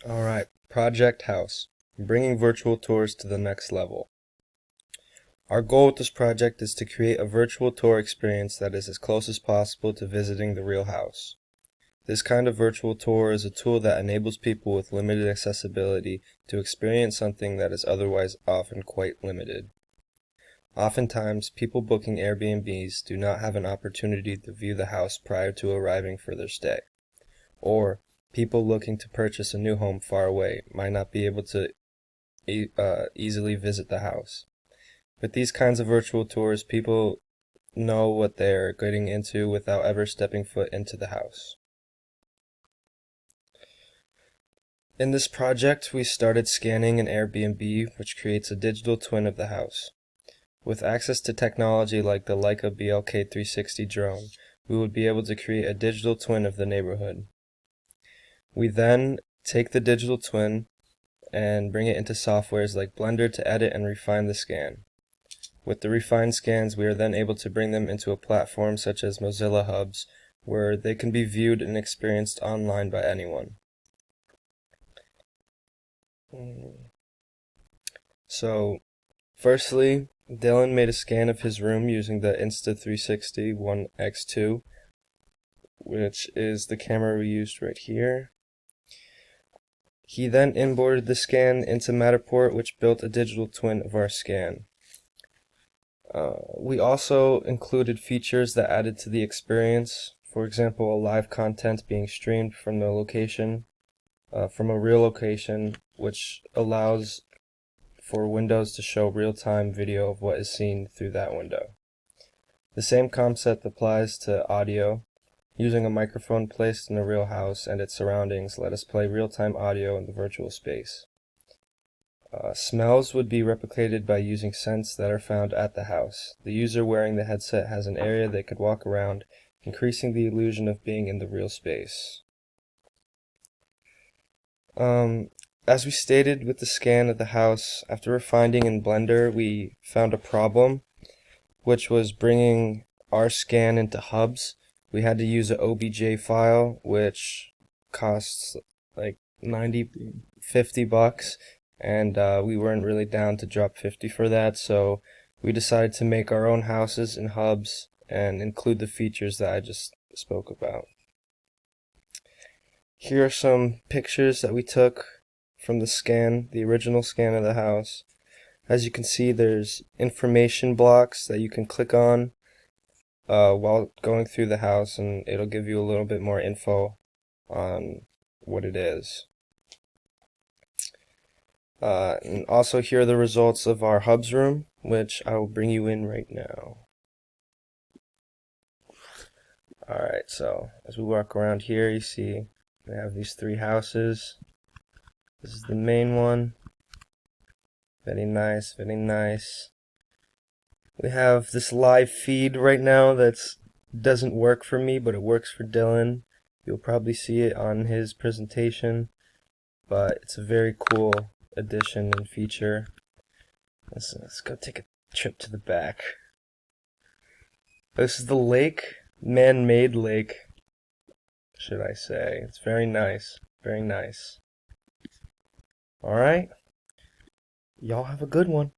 Alright, Project House, bringing virtual tours to the next level. Our goal with this project is to create a virtual tour experience that is as close as possible to visiting the real house. This kind of virtual tour is a tool that enables people with limited accessibility to experience something that is otherwise often quite limited. Oftentimes, people booking Airbnbs do not have an opportunity to view the house prior to arriving for their stay. Or, people looking to purchase a new home far away might not be able to easily visit the house. With these kinds of virtual tours, people know what they're getting into without ever stepping foot into the house. In this project, we started scanning an Airbnb, which creates a digital twin of the house. With access to technology like the Leica BLK360 drone, we would be able to create a digital twin of the neighborhood. We then take the digital twin and bring it into softwares like Blender to edit and refine the scan. With the refined scans, we are then able to bring them into a platform such as Mozilla Hubs, where they can be viewed and experienced online by anyone. So, firstly, Dylan made a scan of his room using the Insta360 ONE X2, which is the camera we used right here. He then imported the scan into Matterport, which built a digital twin of our scan. We also included features that added to the experience. For example, live content being streamed from the location, from a real location, which allows for Windows to show real-time video of what is seen through that window. The same concept applies to audio. Using a microphone placed in a real house and its surroundings let us play real-time audio in the virtual space. Smells would be replicated by using scents that are found at the house. The user wearing the headset has an area they could walk around, increasing the illusion of being in the real space. As we stated with the scan of the house, after refining in Blender, we found a problem, which was bringing our scan into hubs. We had to use an OBJ file, which costs like $50, and we weren't really down to drop 50 for that, so we decided to make our own houses in hubs and include the features that I just spoke about. Here are some pictures that we took from the scan, the original scan of the house. As you can see, there's information blocks that you can click on while going through the house, and it'll give you a little bit more info on what it is. And also here are the results of our hubs room, which I will bring you in right now. Alright, so as we walk around here, you see we have these three houses. This is the main one. Very nice, very nice. We have this live feed right now that doesn't work for me, but it works for Dylan. You'll probably see it on his presentation, but it's a very cool addition and feature. Let's go take a trip to the back. This is the lake, man-made lake, should I say. It's very nice, very nice. Alright, y'all have a good one.